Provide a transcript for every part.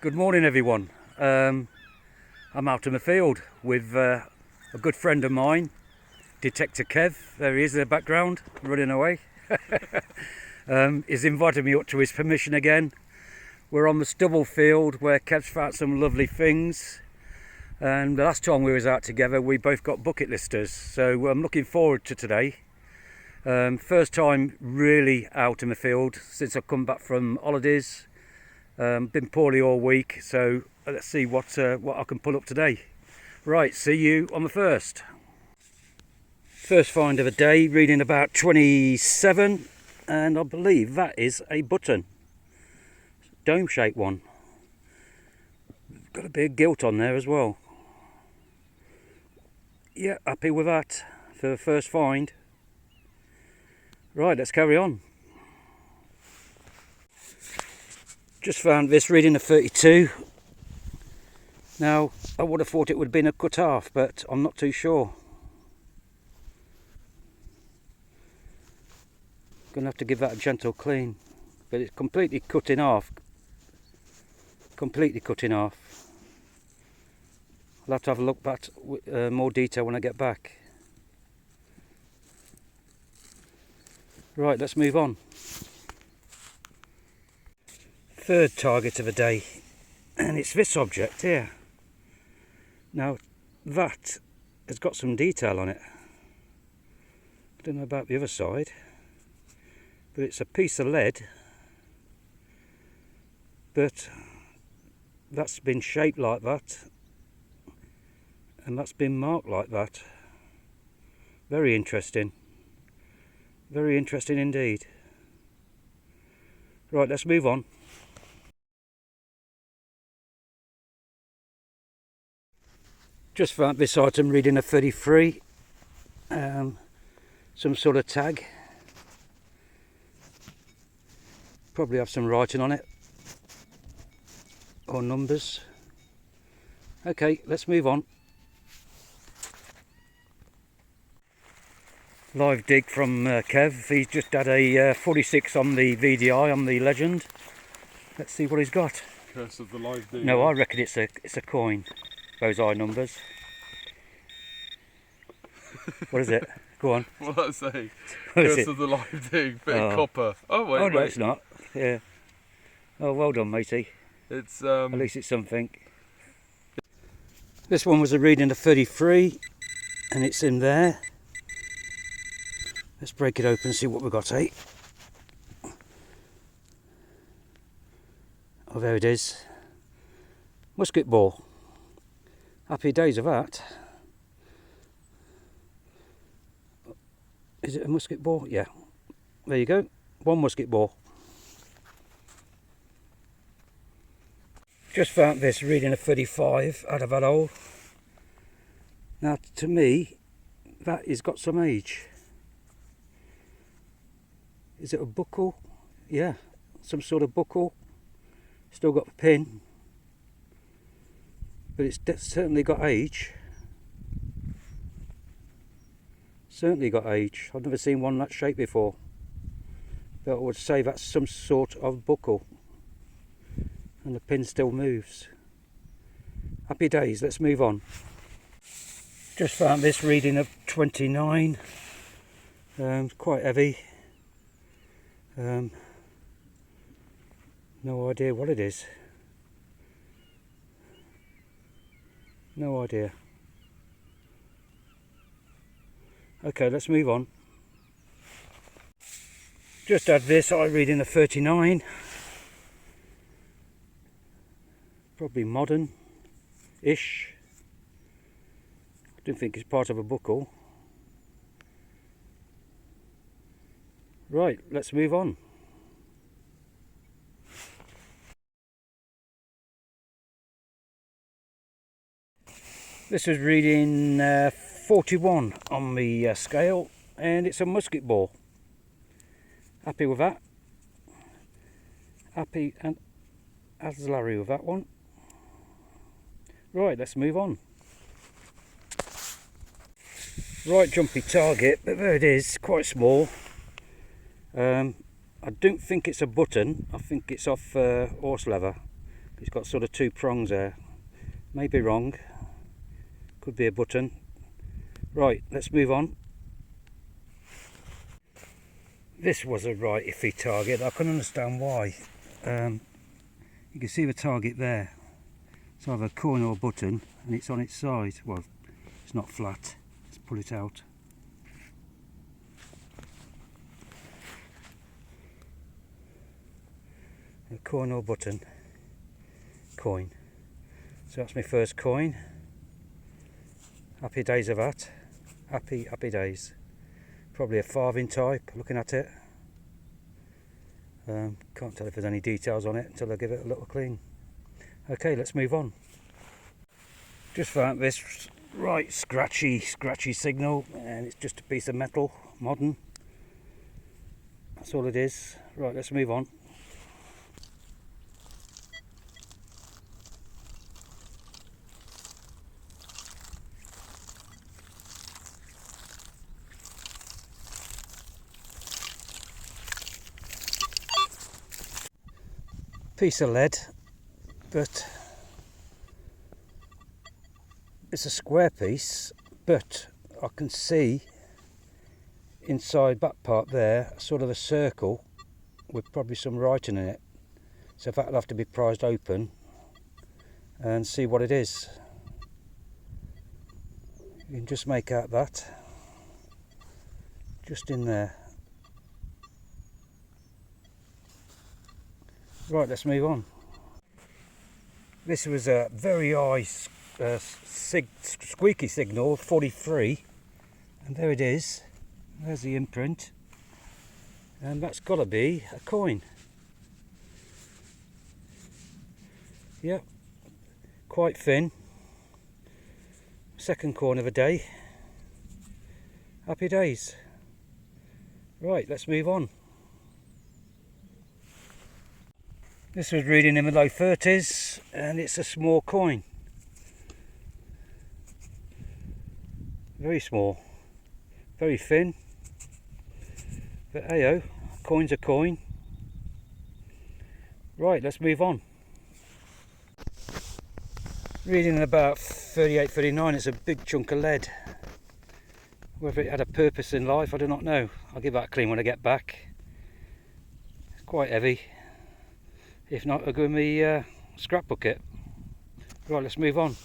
Good morning everyone. I'm out in the field with a good friend of mine, Detector Kev. There he is in the background, running away. He's invited me up to his permission again. We're on the Stubble field where Kev's found some lovely things. And the last time we was out together we both got bucket listers, so I'm looking forward to today. First time really out in the field since I've come back from holidays. Been poorly all week, so let's see what I can pull up today. Right, see you on the first find of the day, reading about 27, and I believe that is a button, dome shaped one. Got a bit of gilt on there as well. Yeah, happy with that for the first find. Right, let's carry on. Just found this, reading a 32. Now, I would have thought it would have been a cut half, but I'm not too sure. Gonna have to give that a gentle clean, but it's completely cut in half. Completely cut in half. I'll have to have a look back with more detail when I get back. Right, let's move on. Third target of the day, and it's this object here. Now that has got some detail on it. I don't know about the other side, but it's a piece of lead, but that's been shaped like that, and that's been marked like that. Very interesting. Very interesting indeed. Right, let's move on. Just found this item, reading a 33, some sort of tag. Probably have some writing on it, or numbers. Okay, let's move on. Live dig from Kev. He's just had a 46 on the VDI, on the Legend. Let's see what he's got. Curse of the live dig. No, I reckon it's a coin. Those eye numbers. What is it? Go on. What did I say? What is Curse it? of the live dig, bit of copper. Oh wait, Oh no, wait. it's not. Yeah. Oh, well done, matey. It's At least it's something. This one was a reading of 33, and it's in there. Let's break it open and see what we've got, eh? Oh, there it is. Musket ball. Happy days of that. Is it a musket ball? Yeah. There you go. One musket ball. Just found this, reading a 35 out of that hole. Now, to me, that has got some age. Is it a buckle? Yeah, some sort of buckle. Still got the pin, but it's certainly got age. Certainly got age. I've never seen one that shape before, but I would say that's some sort of buckle, and the pin still moves. Happy days, let's move on. Just found this, reading of 29. Quite heavy. No idea what it is. No idea. Okay, let's move on. Just had this, I read in a 39. Probably modern-ish. I don't think it's part of a buckle. Right, let's move on. This is reading 41 on the scale, and it's a musket ball. Happy with that. Happy and as Larry with that one. Right, let's move on. Right, jumpy target, but there it is, quite small. I don't think it's a button. I think it's off horse leather. It's got sort of two prongs there. May be wrong. Could be a button. Right, let's move on. This was a right iffy target. I can understand why. You can see the target there. It's either a coin or a button, and it's on its side. Well, it's not flat. Let's pull it out. A coin or button. Coin. So that's my first coin. Happy days of that. Happy days. Probably a farthing type, looking at it. Can't tell if there's any details on it until I give it a little clean. Okay, let's move on. Just found this right scratchy signal, and it's just a piece of metal, modern. That's all it is. Right, let's move on. Piece of lead, but it's a square piece, but I can see inside that part there sort of a circle with probably some writing in it, so that'll have to be prized open and see what it is. You can just make out that just in there. Right, let's move on. This was a very high squeaky signal, 43, and there it is. There's the imprint, and that's got to be a coin. Yep, quite thin. Second coin of the day. Happy days. Right, let's move on. This was reading in the low 30s, and it's a small coin. Very small, very thin. But hey-oh, coin's a coin. Right, let's move on. Reading about 38, 39, it's a big chunk of lead. Whether it had a purpose in life, I do not know. I'll give that a clean when I get back. It's quite heavy. If not, I'll go in my scrap bucket. Right, let's move on.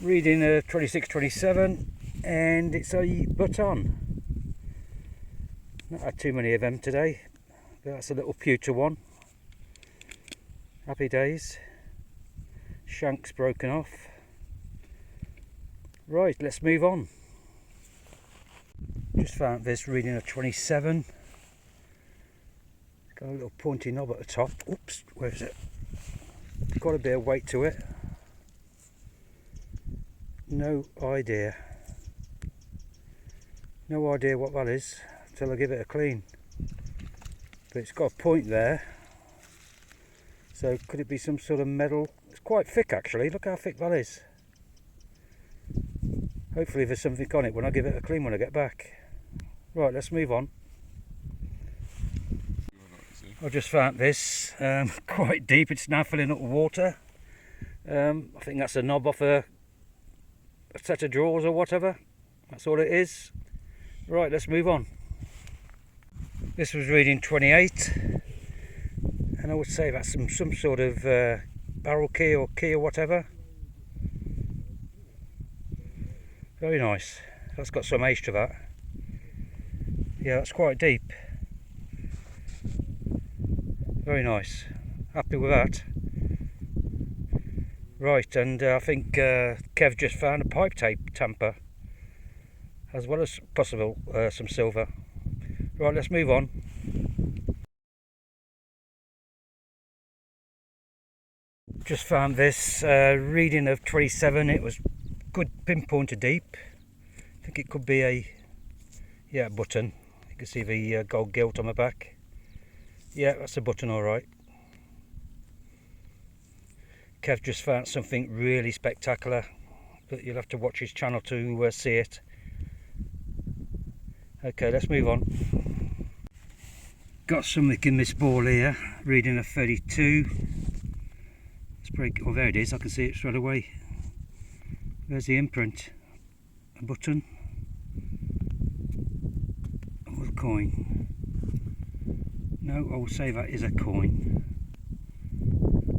Reading 26, 27, and it's a button. Not had too many of them today, but that's a little pewter one. Happy days. Shank's broken off. Right, let's move on. Just found this reading of 27. Got a little pointy knob at the top. Oops, where is it? Got a bit of weight to it. No idea. No idea what that is until I give it a clean. But it's got a point there. So could it be some sort of metal? It's quite thick actually. Look how thick that is. Hopefully there's something on it when I give it a clean when I get back. Right, let's move on. I just found this quite deep. It's now filling up with water. I think that's a knob off a set of drawers or whatever. That's all it is. Right, let's move on. This was reading 28, and I would say that's some sort of barrel key or whatever. Very nice. That's got some age to that. Yeah, that's quite deep. Very nice. Happy with that. Right, and I think Kev just found a pipe tape tamper, as well as possible some silver. Right, let's move on. Just found this reading of 27. It was good pinpointed deep. I think it could be a button. You can see the gold gilt on the back. Yeah, that's a button, all right. Kev just found something really spectacular, but you'll have to watch his channel to see it. Okay, let's move on. Got something in this ball here, reading a 32. break. Oh, there it is. I can see it straight away. There's the imprint. A button. Or a coin. No, I will say that is a coin.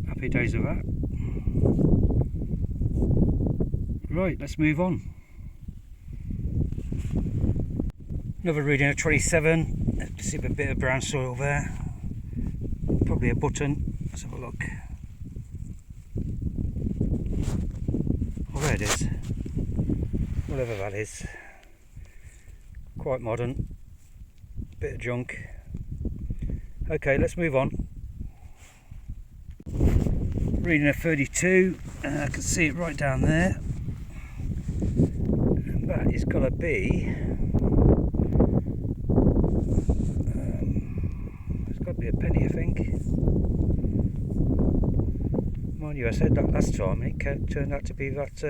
Happy days of that. Right, let's move on. Another reading of 27. Let's see a bit of brown soil there. Probably a button. Let's have a look. Oh, there it is. Whatever that is. Quite modern. Bit of junk. Okay, let's move on. Reading a 32. I can see it right down there. And that is going to be... it's got to be a penny, I think. Mind you, I said that last time, and it turned out to be that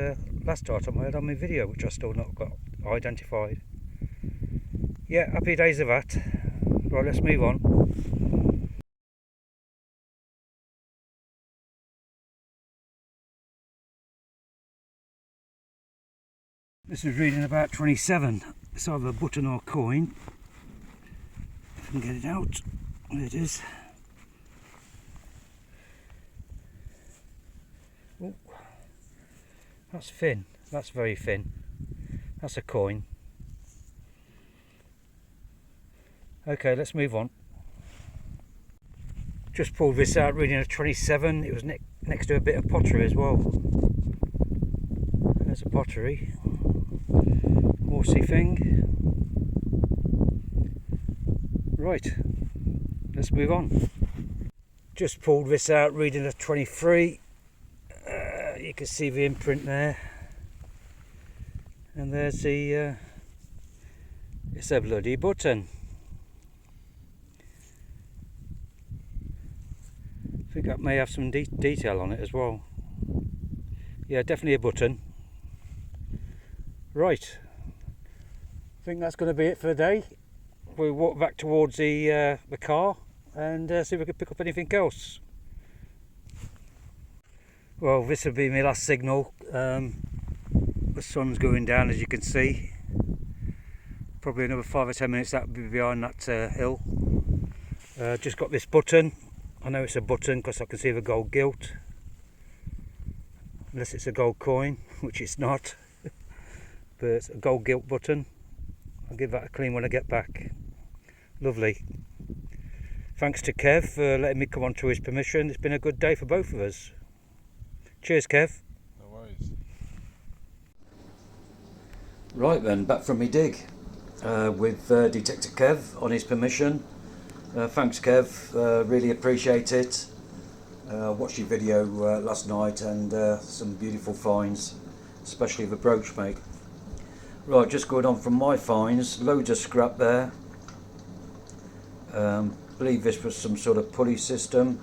last item I had on my video, which I still not got identified. Yeah, happy days of that. Right, let's move on. This is reading about 27. It's either a button or a coin. If I can get it out. There it is. Oh, that's thin. That's very thin. That's a coin. Okay, let's move on. Just pulled this out, reading a 27. It was next to a bit of pottery as well. There's a pottery. Horsey thing. Right, let's move on. Just pulled this out, reading a 23. You can see the imprint there. And there's the... it's a bloody button. I think that may have some detail on it as well. Yeah, definitely a button. Right. I think that's going to be it for the day. We'll walk back towards the car and see if we can pick up anything else. Well, this will be my last signal. The sun's going down, as you can see. Probably another 5 or 10 minutes that will be behind that hill. Just got this button. I know it's a button because I can see the gold gilt. Unless it's a gold coin, which it's not. But it's a gold gilt button. I'll give that a clean when I get back. Lovely. Thanks to Kev for letting me come on to his permission. It's been a good day for both of us. Cheers, Kev. No worries. Right then, back from me dig with Detector Kev on his permission. Thanks, Kev. Really appreciate it. Watched your video last night and some beautiful finds, especially the brooch, mate. Right, just going on from my finds, loads of scrap there. Believe this was some sort of pulley system.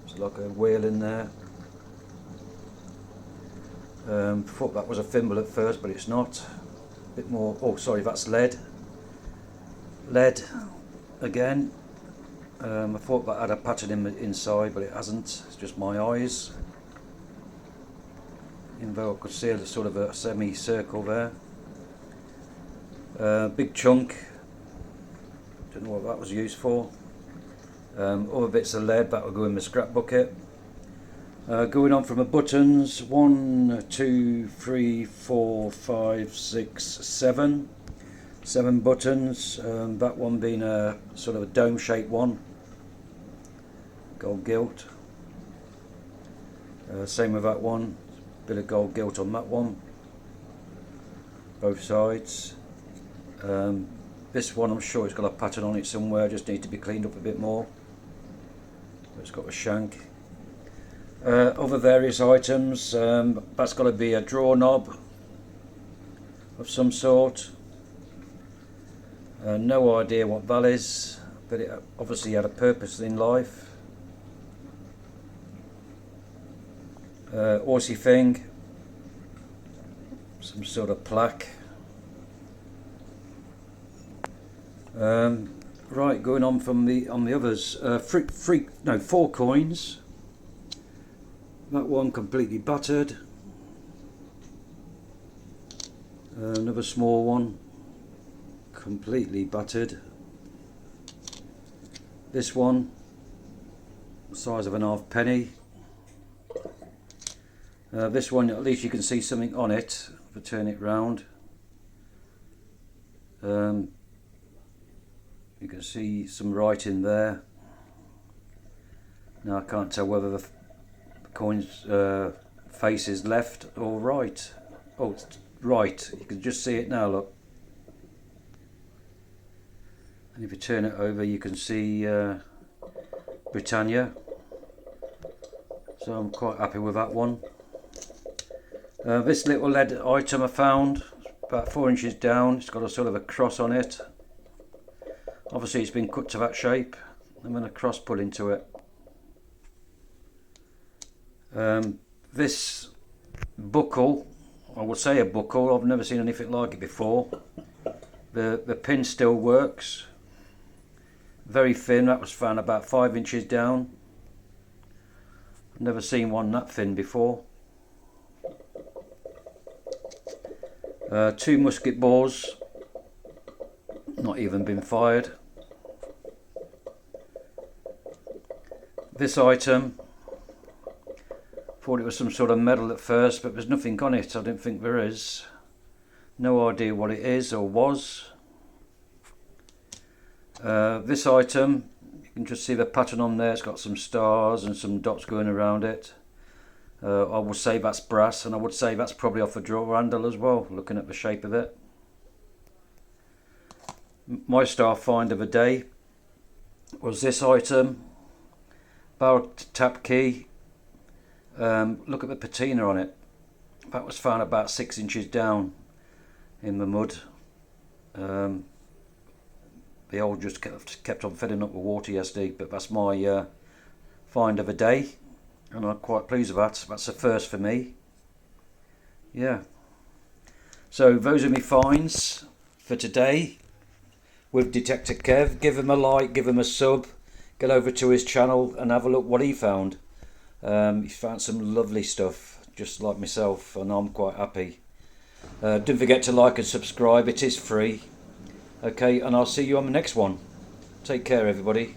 It's like a wheel in there. Thought that was a thimble at first, but it's not. A bit more. Oh, sorry, that's lead. Lead again. I thought that had a pattern inside, but it hasn't. It's just my eyes. Even though I could see a sort of a semi-circle there. Big chunk. Don't know what that was used for. Other bits of lead that will go in the scrap bucket. Going on from the buttons, 1, 2, 3, 4, 5, 6, 7. 7 buttons. That one being a sort of a dome-shaped one. Gold gilt. Same with that one. Bit of gold gilt on that one. Both sides. This one, I'm sure it's got a pattern on it somewhere. Just need to be cleaned up a bit more. It's got a shank. Other various items. That's got to be a drawer knob of some sort. No idea what that is, but it obviously had a purpose in life. Horsey thing. Some sort of plaque. Right, going on from the others. 4 coins. That one completely battered. Another small one, completely battered. This one, the size of an halfpenny. This one, at least you can see something on it if I turn it round. You can see some writing there. Now I can't tell whether the coin's face is left or right. Oh, it's right. You can just see it now, look. And if you turn it over, you can see Britannia. So I'm quite happy with that one. This little lead item I found, about 4 inches down. It's got a sort of a cross on it. Obviously it's been cut to that shape and then a cross put into it. This buckle, I would say a buckle, I've never seen anything like it before. The pin still works. Very thin, that was found about 5 inches down. I've never seen one that thin before. 2 musket bores, not even been fired. This item, thought it was some sort of medal at first, but there's nothing on it. I don't think there is. No idea what it is or was. This item, you can just see the pattern on there. It's got some stars and some dots going around it. I would say that's brass, and I would say that's probably off a drawer handle as well, looking at the shape of it. My star find of the day was this item, barrel tap key. Look at the patina on it. That was found about 6 inches down in the mud. The old just kept on filling up with water yesterday, but that's my find of the day, and I'm quite pleased with that. That's a first for me. Yeah. So those are my finds for today with Detector Kev. Give him a like, give him a sub, get over to his channel and have a look what he found. He's found some lovely stuff, just like myself, and I'm quite happy. Don't forget to like and subscribe, it is free. Okay, and I'll see you on the next one. Take care, everybody.